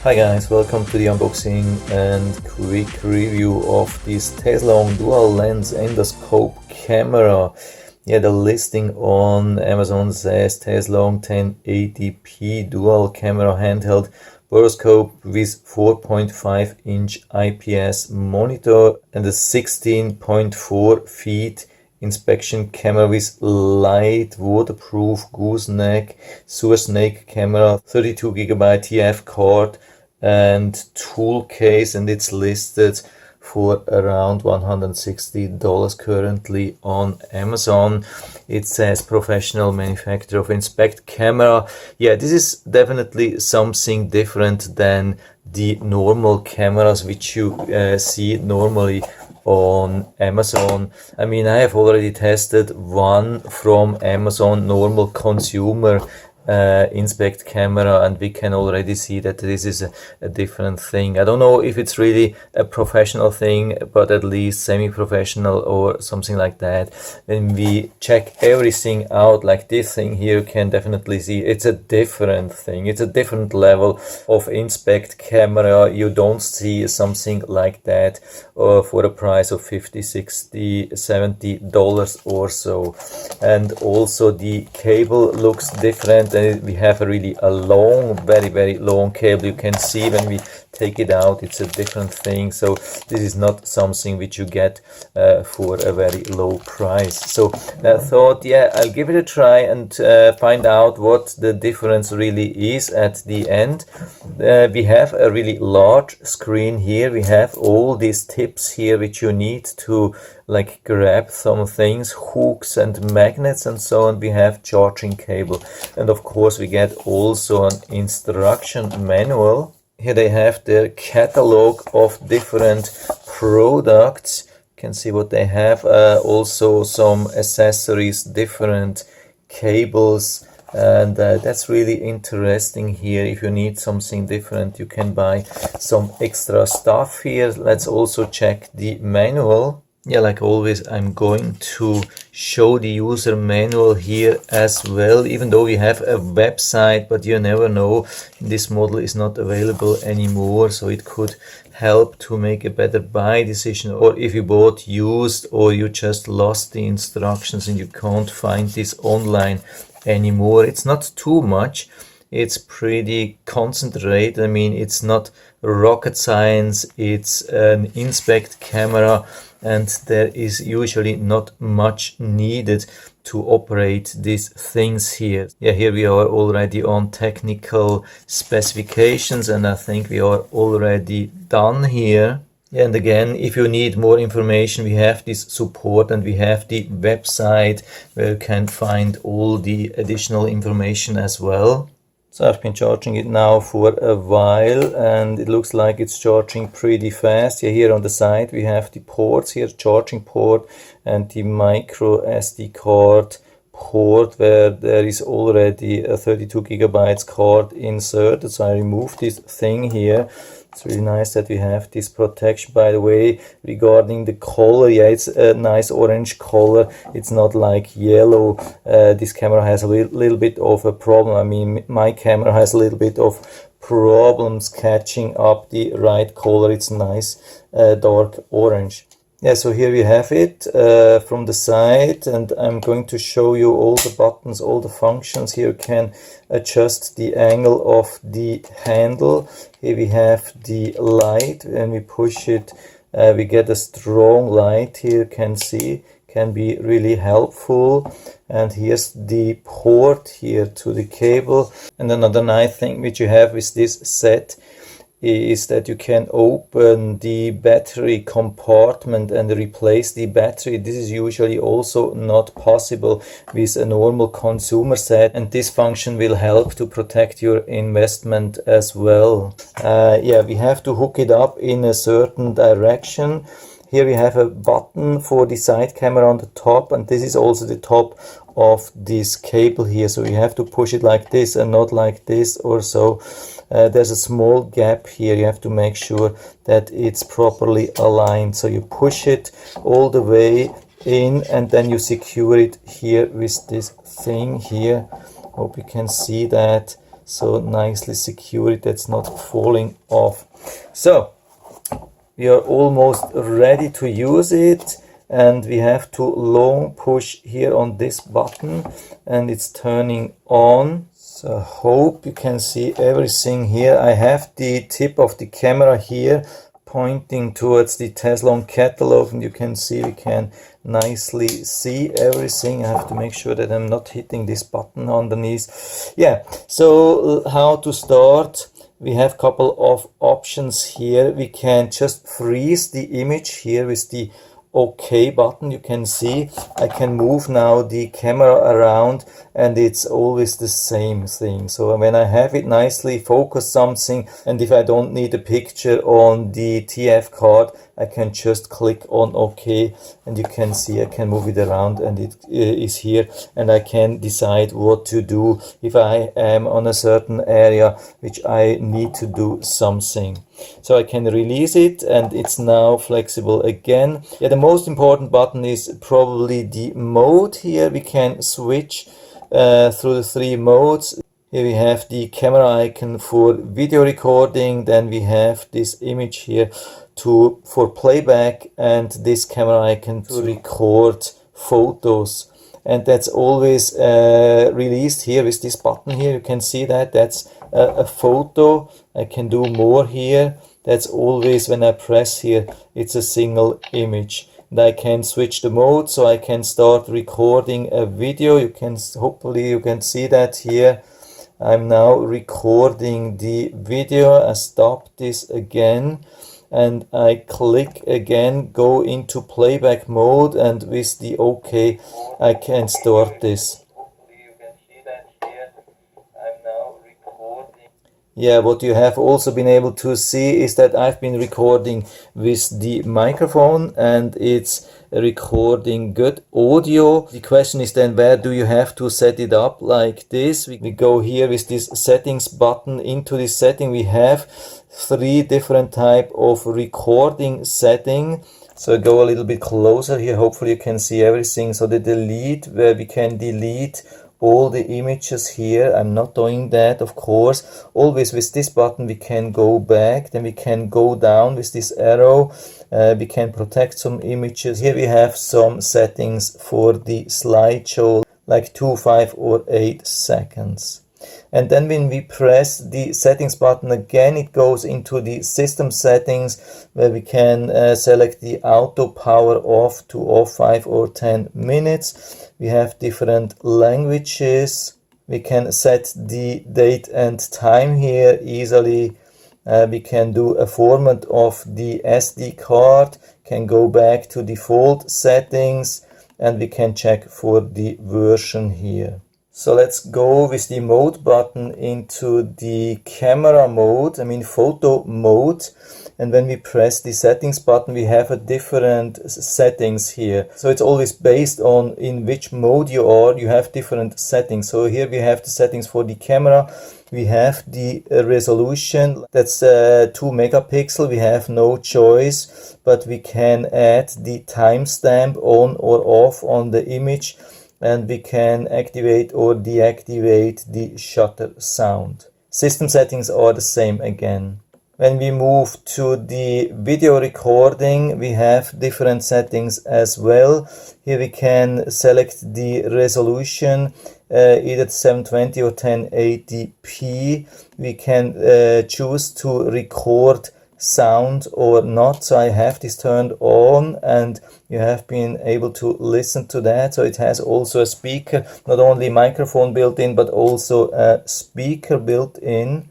Hi guys, welcome to the unboxing and quick review of this Teslong dual lens endoscope camera. Yeah, the listing on Amazon says Teslong 1080p dual camera handheld borescope with 4.5-inch IPS monitor and a 16.4 feet inspection camera with light waterproof gooseneck sewer snake camera, 32GB TF card and tool case, and it's listed for around $160 currently on Amazon. It says professional manufacturer of inspect camera. Yeah, this is definitely something different than the normal cameras which you see normally on Amazon. I mean, I have already tested one from Amazon, normal consumer inspect camera, and we can already see that this is a different thing. I don't know if it's really a professional thing, but at least semi-professional or something like that. When we check everything out, like this thing here, you can definitely see it's a different thing. It's a different level of inspect camera. You don't see something like that for a price of $50, $60, $70 or so. And also the cable looks different. We have a really long, very long cable. You can see when we take it out, it's a different thing. So this is not something which you get for a very low price. So I thought, yeah, I'll give it a try and find out what the difference really is at the end. We have a really large screen here. We have all these tips here which you need to like grab some things, hooks and magnets and so on. We have charging cable, and of course we get also an instruction manual. Here they have their catalog of different products. You can see what they have. Also some accessories, different cables, and that's really interesting here. If you need something different, you can buy some extra stuff here. Let's also check the manual. Yeah, like always, I'm going to show the user manual here as well, even though we have a website, but you never know. This model is not available anymore, so it could help to make a better buy decision. Or if you bought used or you just lost the instructions and you can't find this online anymore. It's not too much. It's pretty concentrated. I mean, it's not rocket science. It's an inspect camera, and there is usually not much needed to operate these things here. Yeah, here we are already on technical specifications, and I think we are already done here. And again, if you need more information, we have this support and we have the website where you can find all the additional information as well. So I've been charging it now for a while, and it looks like it's charging pretty fast. Yeah, here on the side we have the ports here, charging port and the micro SD card port, where there is already a 32GB card inserted. So I removed this thing here. It's really nice that we have this protection. By the way, regarding the color, yeah, it's a nice orange color. It's not like yellow. This camera has a little bit of a problem. I mean, my camera has a little bit of problems catching up the right color. It's nice dark orange. Yeah, so here we have it from the side, and I'm going to show you all the buttons, all the functions. Here you can adjust the angle of the handle. Here we have the light. When we push it, we get a strong light here. You can see, can be really helpful. And here's the port here to the cable. And another nice thing which you have with this set is that you can open the battery compartment and replace the battery. This is usually also not possible with a normal consumer set, and this function will help to protect your investment as well. Yeah, we have to hook it up in a certain direction. Here we have a button for the side camera on the top, and this is also the top of this cable here. So you have to push it like this and not like this or so. There's a small gap here. You have to make sure that it's properly aligned. So you push it all the way in, and then you secure it here with this thing here. Hope you can see that. so nicely secure it, that's not falling off. So we are almost ready to use it, and we have to long push here on this button and it's turning on. So I hope you can see everything here. I have the tip of the camera here pointing towards the Teslong catalog, and you can see we can nicely see everything. I have to make sure that I'm not hitting this button underneath. Yeah, so how to start? We have a couple of options here. We can just freeze the image here with the OK button. You can see I can move now the camera around and it's always the same thing. So when I have it nicely focus something, and if I don't need a picture on the TF card, I can just click on OK, and you can see I can move it around and it is here, and I can decide what to do if I am on a certain area which I need to do something. So I can release it and it's now flexible again. Yeah, the most important button is probably the mode. Here we can switch through the 3 modes. Here we have the camera icon for video recording, then we have this image here for playback, and this camera icon to record photos. And that's always released here with this button here. You can see that that's a photo. I can do more here. That's always when I press here, it's a single image. And I can switch the mode, so I can start recording a video. You can, hopefully you can see that here. I'm now recording the video. I stop this again and I click again, go into playback mode, and with the OK I can start this. Yeah, what you have also been able to see is that I've been recording with the microphone and it's recording good audio. The question is then, where do you have to set it up like this? We go here with this settings button. Into this setting we have 3 different type of recording setting. So go a little bit closer here, hopefully you can see everything. So the delete, where we can delete all the images here. I'm not doing that, of course. Always with this button we can go back, then we can go down with this arrow. We can protect some images. Here we have some settings for the slideshow, like 2, 5 or 8 seconds. And then when we press the settings button again, it goes into the system settings, where we can select the auto power off to off 5 or 10 minutes. We have different languages. We can set the date and time here easily. We can do a format of the SD card, can go back to default settings, and we can check for the version here. So let's go with the mode button into the camera mode, photo mode. And when we press the settings button, we have a different settings here. So it's always based on in which mode you are, you have different settings. So here we have the settings for the camera. We have the resolution, that's 2 megapixel. We have no choice, but we can add the timestamp on or off on the image. And we can activate or deactivate the shutter sound. System settings are the same again. When we move to the video recording, we have different settings as well. Here we can select the resolution, either 720 or 1080p. We can choose to record sound or not. So I have this turned on and you have been able to listen to that. So it has also a speaker, not only microphone built in, but also a speaker built in.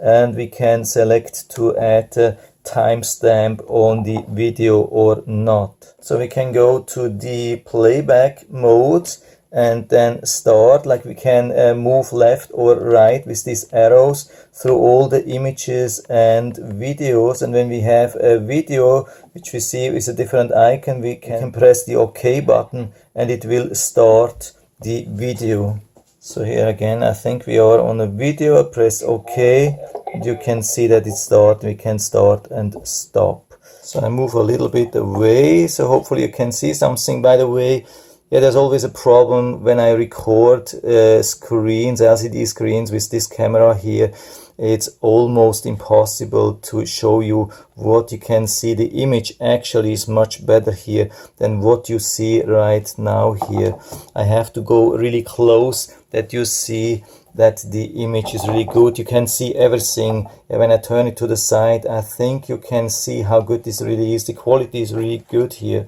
And we can select to add a timestamp on the video or not. So we can go to the playback mode and then start, like we can move left or right with these arrows through all the images and videos. And when we have a video which we see with a different icon, we can press the OK button and it will start the video. So here again, I think we are on a video. I press OK. You can see that it starts. We can start and stop. So I move a little bit away, so hopefully you can see something. By the way, Yeah, there's always a problem when I record screens, LCD screens with this camera here. It's almost impossible to show you what you can see. The image actually is much better here than what you see right now here. I have to go really close that you see that the image is really good. You can see everything. When I turn it to the side, I think you can see how good this really is. The quality is really good here.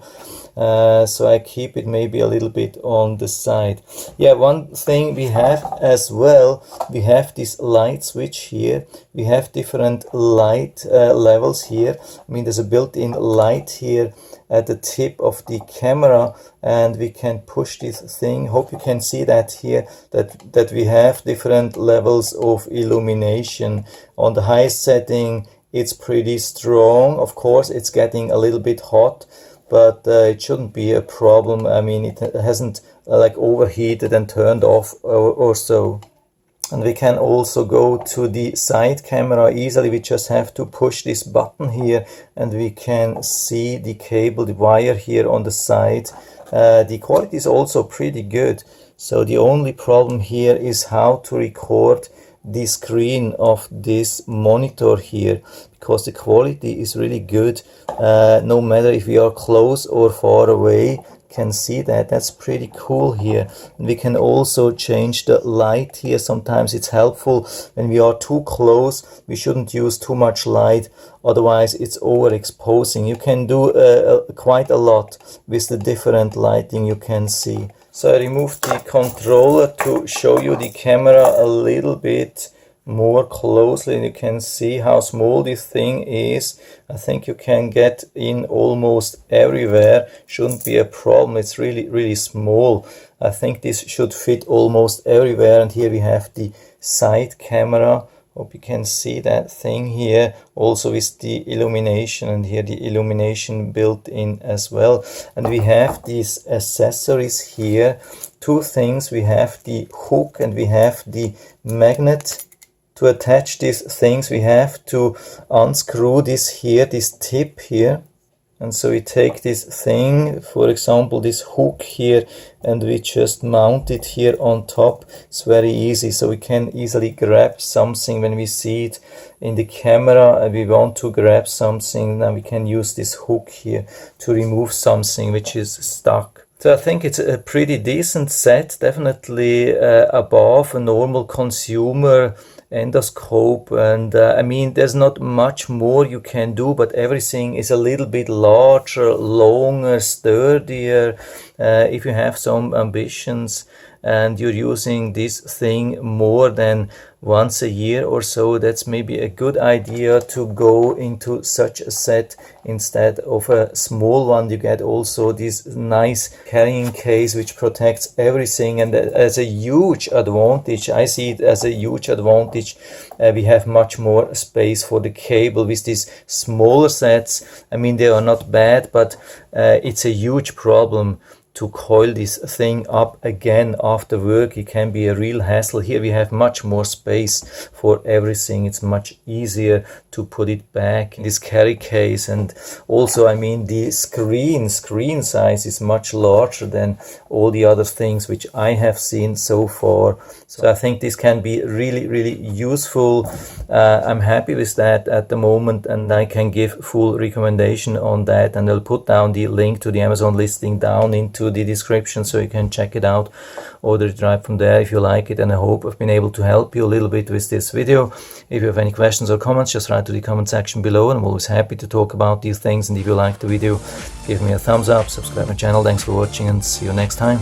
So I keep it maybe a little bit on the side. Yeah, one thing we have as well, we have this light switch here. We have different light levels here. I mean, there's a built-in light here at the tip of the camera, and we can push this thing. Hope you can see that here, that we have different levels of illumination. On the highest setting, it's pretty strong. Of course, it's getting a little bit hot, but it shouldn't be a problem. I mean, it hasn't like overheated and turned off or so. And we can also go to the side camera easily. We just have to push this button here and we can see the cable, the wire here on the side. The quality is also pretty good. So the only problem here is how to record the screen of this monitor here, because the quality is really good. No matter if we are close or far away, can see that. That's pretty cool here. And we can also change the light here. Sometimes it's helpful when we are too close. We shouldn't use too much light, otherwise it's overexposing. You can do quite a lot with the different lighting you can see. So I removed the controller to show you the camera a little bit more closely, and you can see how small this thing is. I think you can get in almost everywhere. Shouldn't be a problem. It's really small. I think this should fit almost everywhere. And here we have the side camera. Hope you can see that thing here, also with the illumination, and here the illumination built in as well. And we have these accessories here, two things. We have the hook and we have the magnet. To attach these things, we have to unscrew this here, this tip here. And so we take this thing, for example, this hook here, and we just mount it here on top. It's very easy, so we can easily grab something when we see it in the camera and we want to grab something. Now we can use this hook here to remove something which is stuck. So I think it's a pretty decent set, definitely above a normal consumer endoscope. And I mean, there's not much more you can do, but everything is a little bit larger, longer, sturdier. If you have some ambitions and you're using this thing more than once a year or so, that's maybe a good idea to go into such a set instead of a small one. You get also this nice carrying case which protects everything, and as a huge advantage, I see it as a huge advantage, we have much more space for the cable with these smaller sets. I mean, they are not bad, but it's a huge problem to coil this thing up again after work. It can be a real hassle. Here we have much more space for everything. It's much easier to put it back in this carry case. And also, I mean, the screen size is much larger than all the other things which I have seen so far. So I think this can be really useful. I'm happy with that at the moment, and I can give full recommendation on that, and I'll put down the link to the Amazon listing down into the description so you can check it out, order it right from there if you like it. And I hope I've been able to help you a little bit with this video. If you have any questions or comments, just write to the comment section below, and I'm always happy to talk about these things. And if you liked the video, give me a thumbs up, subscribe my channel. Thanks for watching, and see you next time.